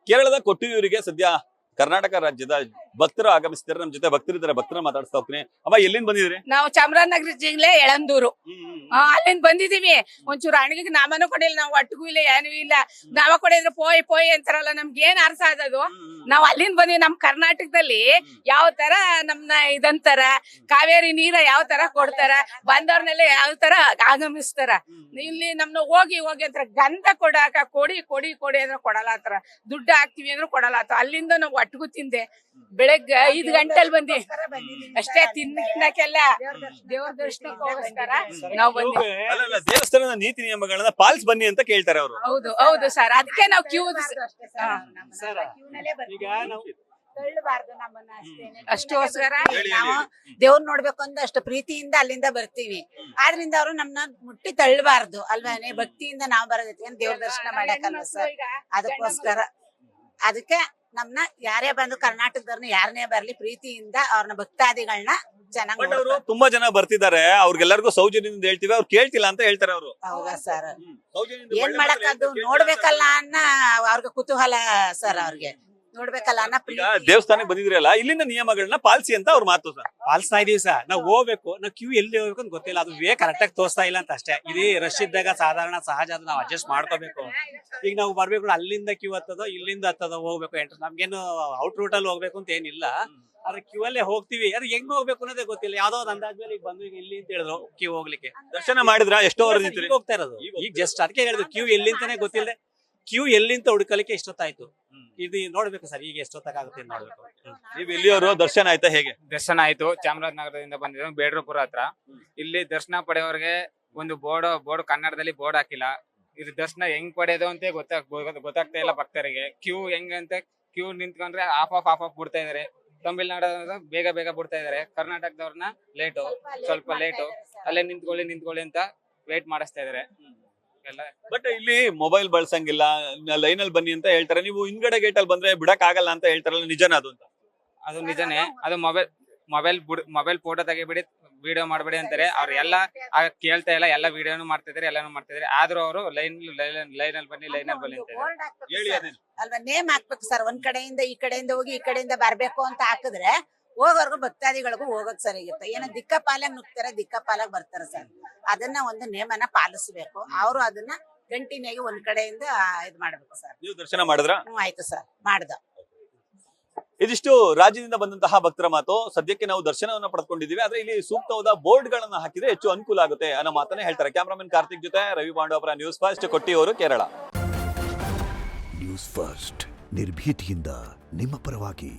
ಕೇರಳದ ಕೊಟ್ಟೂರಿಗೆ ಸದ್ಯ ಕರ್ನಾಟಕ ರಾಜ್ಯದ ಭಕ್ತರು ಆಗಮಿಸ್ತಾರೆ. ನಮ್ ಜೊತೆ ಭಕ್ತರಿದ್ದಾರೆ, ಭಕ್ತರ ಮಾತಾಡಿಸ್ತಾ ಹೋಗ್ತೀನಿ. ಅಮ್ಮ, ಎಲ್ಲಿಂದ ಬಂದಿದ್ರಿ? ನಾವು ಚಾಮರಾಜನಗರ ಜಿಲ್ಲೆ ಯಳಂದೂರು. ಅಲ್ಲಿಂದ ಬಂದಿದೀವಿ. ಒಂಚೂರು ಅಣಗಿಗೆ ನಾಮನೂ ಕೊಡಿಲ್ಲ, ನಾವು ಒಟ್ಟಿಗೂ ಇಲ್ಲ, ಏನೂ ಇಲ್ಲ. ನಾವ ಕೊಡಿದ್ರೆ ಪೋಯ್ ಪೋಯ್ ಅಂತಾರಲ್ಲ, ನಮ್ಗೆ ಏನ್ ಅರ್ಥ ಆದದು? ನಾವ್ ಅಲ್ಲಿಂದ ಬಂದಿವಿ. ನಮ್ ಕರ್ನಾಟಕದಲ್ಲಿ ಯಾವ ತರ ನಮ್ನ ಇದಂತಾರ, ಕಾವೇರಿ ನೀರ ಯಾವ ತರ ಕೊಡ್ತಾರ, ಬಂದವ್ರನ್ನೆಲ್ಲ ಯಾವ ತರ ಆಗಮಿಸ್ತಾರ. ಇಲ್ಲಿ ನಮ್ನ ಹೋಗಿ ಹೋಗಿ ಅಂತಾರ, ಗಂಧ ಕೊಡಾಕ ಕೊಡಿ ಕೊಡಿ ಕೊಡಿ ಅಂದ್ರೆ ಕೊಡಲಾತಾರ, ದುಡ್ಡು ಹಾಕ್ತಿವಿ ಅಂದ್ರೆ ಕೊಡಲಾತ. ಅಲ್ಲಿಂದ ನಾವು ಒಟ್ಟಿಗೂ ತಿಂದೆ. ಬೆಳಗ್ಗೆ 5 ಗಂಟೆಲ್ ಬಂದಿ ಅಷ್ಟೇ, ತಿನ್ನಕ್ಕೆಲ್ಲ ದೇವ್ರ ದರ್ಶನಕ್ಕೋಸ್ಕರ ನಾವು ಬಂದ್ವಿ. ಅಲ್ಲ, ದೇವಸ್ಥಾನದ ನೀತಿ ನಿಯಮಗಳನ್ನ ಪಾಲಿಸಿ ಬನ್ನಿ ಅಂತ ಕೇಳ್ತಾರೆ ಅವರು. ಹೌದು ಹೌದು ಸರ್, ಅದಕ್ಕೆ ನಾವು ಕ್ಯೂ ಅಷ್ಟೋಸ್ಕರ ನಾವು ದೇವ್ರ ನೋಡ್ಬೇಕು ಅಂತ ಅಷ್ಟು ಪ್ರೀತಿಯಿಂದ ಅಲ್ಲಿಂದ ಬರ್ತೀವಿ. ಆದ್ರಿಂದ ಅವ್ರು ನಮ್ನ ಮುಟ್ಟಿ ತಳ್ಳಬಾರ್ದು ಅಲ್ವೇನೆ, ಭಕ್ತಿಯಿಂದ ನಾವು ಬರೋದೈತಿ ದೇವ್ರ ದರ್ಶನ ಮಾಡಕ್ಕಲ್ವ ಸರ್. ಅದಕ್ಕೋಸ್ಕರ ಅದಕ್ಕೆ ನಮ್ನ ಯಾರೇ ಬಂದು ಕರ್ನಾಟಕದವ್ರನ್ನ ಯಾರನ್ನೇ ಬರ್ಲಿ ಪ್ರೀತಿಯಿಂದ ಅವ್ರನ್ನ ಭಕ್ತಾದಿಗಳನ್ನ ಚೆನ್ನಾಗಿ ಅವರು ತುಂಬಾ ಜನ ಬರ್ತಿದ್ದಾರೆ, ಅವ್ರಿಗೆಲ್ಲರಿಗೂ ಸೌಜನ್ಯದಿಂದ ಹೇಳ್ತೀವಿ, ಅವ್ರು ಕೇಳ್ತಿಲ್ಲ ಅಂತ ಹೇಳ್ತಾರೆ ಅವರು. ಹೌದಾ ಸರ್, ಏನ್ ಮಾಡಕ್ಕದು, ನೋಡ್ಬೇಕಲ್ಲ ಅನ್ನ ಅವ್ರಿಗೆ ಕುತೂಹಲ ಸರ್, ಅವ್ರಿಗೆ ನೋಡ್ಬೇಕಲ್ಲ ಅನ್ನ ದೇವಸ್ಥಾನಕ್ಕೆ ಬಂದಿದ್ರಲ್ಲ, ಇಲ್ಲಿನ ನಿಯಮಗಳನ್ನ ಪಾಲಿಸಿ ಅಂತ ಅವ್ರ ಮಾತು ಸರ್. ಪಾಲಿಸ್ತಾ ಇದೀವಿ ಸರ್. ನಾವು ಹೋಗ್ಬೇಕು, ನಾವು ಕ್ಯೂ ಎಲ್ಲಿ ಹೋಗ್ಬೇಕು ಅಂತ ಗೊತ್ತಿಲ್ಲ, ಅದು ಕರೆಕ್ಟ್ ಆಗಿ ತೋರಿಸ್ತಾ ಇಲ್ಲ ಅಂತ ಅಷ್ಟೇ. ಇದೇ ರಶ್ ಇದ್ದಾಗ ಸಾಧಾರಣ ಸಹಜ, ಅದು ನಾವು ಅಡ್ಜಸ್ಟ್ ಮಾಡ್ಕೋಬೇಕು. ಈಗ ನಾವು ಬರ್ಬೇಕು, ಅಲ್ಲಿಂದ ಕ್ಯೂ ಹತ್ತದೋ ಇಲ್ಲಿಂದ ಹತ್ತದೋ ಹೋಗ್ಬೇಕು. ನಮ್ಗೇನು ಔಟ್ ರೂಟ್ ಅಲ್ಲಿ ಹೋಗ್ಬೇಕು ಅಂತ ಏನಿಲ್ಲ, ಆದ್ರೆ ಕ್ಯೂ ಅಲ್ಲೇ ಹೋಗ್ತಿವಿ. ಅದು ಹೆಂಗ್ ಹೋಗ್ಬೇಕು ಅನ್ನೋದೇ ಗೊತ್ತಿಲ್ಲ. ಯಾವ್ದೋ ಒಂದು ಅಂದಾಜ್ ಮೇಲೆ ಈಗ ಬಂದು ಈಗ ಇಲ್ಲಿ ಅಂತ ಹೇಳಿದ್ರು ಕ್ಯೂ ಹೋಗ್ಲಿಕ್ಕೆ. ದರ್ಶನ ಮಾಡಿದ್ರ ಎಷ್ಟೋ ಹೋಗ್ತಾ ಇರೋದು ಈಗ ಜಸ್ಟ್ ಅದಕ್ಕೆ ಹೇಳಿದ್ರು ಕ್ಯೂ ಎಲ್ಲಿಂತಾನೆ ಗೊತ್ತಿಲ್ಲ. ಕ್ಯೂ ಎಲ್ಲಿಂತ ಹುಡುಕಲಿಕ್ಕೆ ಎಷ್ಟೊತ್ತಾಯ್ತು, ಇದು ನೋಡ್ಬೇಕು ಸರ್, ಈಗ ಎಷ್ಟೊತ್ತಾಗುತ್ತೆ ನೋಡ್ಬೇಕು. ನೀವು ಇಲ್ಲಿಯವರು ದರ್ಶನ ಆಯ್ತಾ? ಹೇಗೆ ದರ್ಶನ ಆಯ್ತು? ಚಾಮರಾಜನಗರದಿಂದ ಬಂದಿದ್ದು, ಬೇಡ್ರಪುರ ಹತ್ರ. ಇಲ್ಲಿ ದರ್ಶನ ಪಡೆಯೋರ್ಗೆ ಒಂದು ಬೋರ್ಡ್ ಕನ್ನಡದಲ್ಲಿ ಬೋರ್ಡ್ ಹಾಕಿಲ್ಲ. ಇದು ದರ್ಶನ ಹೆಂಗ್ ಪಡೆಯೋದು ಅಂತ ಗೊತ್ತಾಗ್ತಾ ಇಲ್ಲ ಭಕ್ತರಿಗೆ. ಕ್ಯೂ ಹೆಂಗಂತ ಕ್ಯೂ ನಿಂತ್ಕೊಂಡ್ರೆ ಆಫ್ ಬಿಡ್ತಾ ಇದಾರೆ. ತಮಿಳ್ನಾಡು ಬೇಗ ಬಿಡ್ತಾ ಇದಾರೆ. ಕರ್ನಾಟಕದವ್ರನ್ನ ಸ್ವಲ್ಪ ಲೇಟು ಅಲ್ಲೇ ನಿಂತ್ಕೊಳ್ಳಿ ಅಂತ ವೇಟ್ ಮಾಡಿಸ್ತಾ ಇದಾರೆ. ಬಟ್ ಇಲ್ಲಿ ಮೊಬೈಲ್ ಬಳಸಂಗಿಲ್ಲ, ಲೈನ್ ಅಲ್ಲಿ ಬನ್ನಿ ಅಂತ ಹೇಳ್ತಾರೆ. ನೀವು ಹಿಂದ್ಗಡೆ ಗೇಟ್ ಅಲ್ಲಿ ಬಂದ್ರೆ ಬಿಡಕ್ ಆಗಲ್ಲ ಅಂತ ಹೇಳ್ತಾರಲ್ಲ, ನಿಜನ ಅದು? ಅಂತ ಅದು ನಿಜನೇ. ಅದು ಮೊಬೈಲ್ ಫೋಟೋ ತೆಗಿಬಿಡಿ, ವಿಡಿಯೋ ಮಾಡ್ಬೇಡಿ ಅಂತಾರೆ. ಅವ್ರು ಎಲ್ಲ ಕೇಳ್ತಾ ಇಲ್ಲ, ಎಲ್ಲ ವಿಡಿಯೋನು ಮಾಡ್ತಿದಾರೆ, ಎಲ್ಲಾನು ಮಾಡ್ತಿದಾರೆ. ಆದ್ರೂ ಅವರು ಲೈನ್ ಅಲ್ಲಿ ಬನ್ನಿ ಅಂತ ಹೇಳಿ ಅಲ್ವಾ, ನೇಮ್ ಹಾಕ್ಬೇಕು ಸರ್. ಒಂದ್ ಕಡೆಯಿಂದ ಈ ಕಡೆಯಿಂದ ಹೋಗಿ ಈ ಕಡೆಯಿಂದ ಬರ್ಬೇಕು ಅಂತ ಹಾಕಿದ್ರೆ ಹೋಗೋರ್ಗು ಭಕ್ತಾದಿಗಳಿಗೂ ಹೋಗೋದ್ ಸರಿಗಿರುತ್ತೆ. ಏನೋ ದಿಕ್ಕಪಾಲಾಗ್ ನುಗ್ತಾರೆ, ದಿಕ್ಕಪಾಲಾಗ್ ಬರ್ತಾರೆ ಸರ್. ಅದನ್ನ ಒಂದು ನೇಮನ ಪಾಲಿಸ್ಬೇಕು. ಅವರು ಅದನ್ನ ಕಂಟಿನ್ಯೂ ಆಗಿ ಒಂದ್ ಕಡೆಯಿಂದ ಇದ್ ಮಾಡ್ಬೇಕು ಸರ್. ನೀವು ದರ್ಶನ ಮಾಡಿದ್ರ? ಆಯ್ತು ಸರ್, ಮಾಡ್ದ. ಇದಿಷ್ಟು ರಾಜ್ಯದಿಂದ ಬಂದಂತಹ ಭಕ್ತರ ಮಾತು. ಸದ್ಯಕ್ಕೆ ನಾವು ದರ್ಶನವನ್ನ ಪಡೆದುಕೊಂಡಿದ್ದೀವಿ, ಆದ್ರೆ ಇಲ್ಲಿ ಸೂಕ್ತವಾದ ಬೋರ್ಡ್ ಗಳನ್ನ ಹಾಕಿದ್ರೆ ಹೆಚ್ಚು ಅನುಕೂಲ ಆಗುತ್ತೆ ಅನ್ನೋ ಮಾತನ್ನ ಹೇಳ್ತಾರೆ. ಕ್ಯಾಮರಾಮನ್ ಕಾರ್ತಿಕ್ ಜೊತೆ Ravi Pandavapura, news first, Kottiyur, Kerala. News first, ನಿರ್ಭೀತಿಯಿಂದ ನಿಮ್ಮ ಪರವಾಗಿ.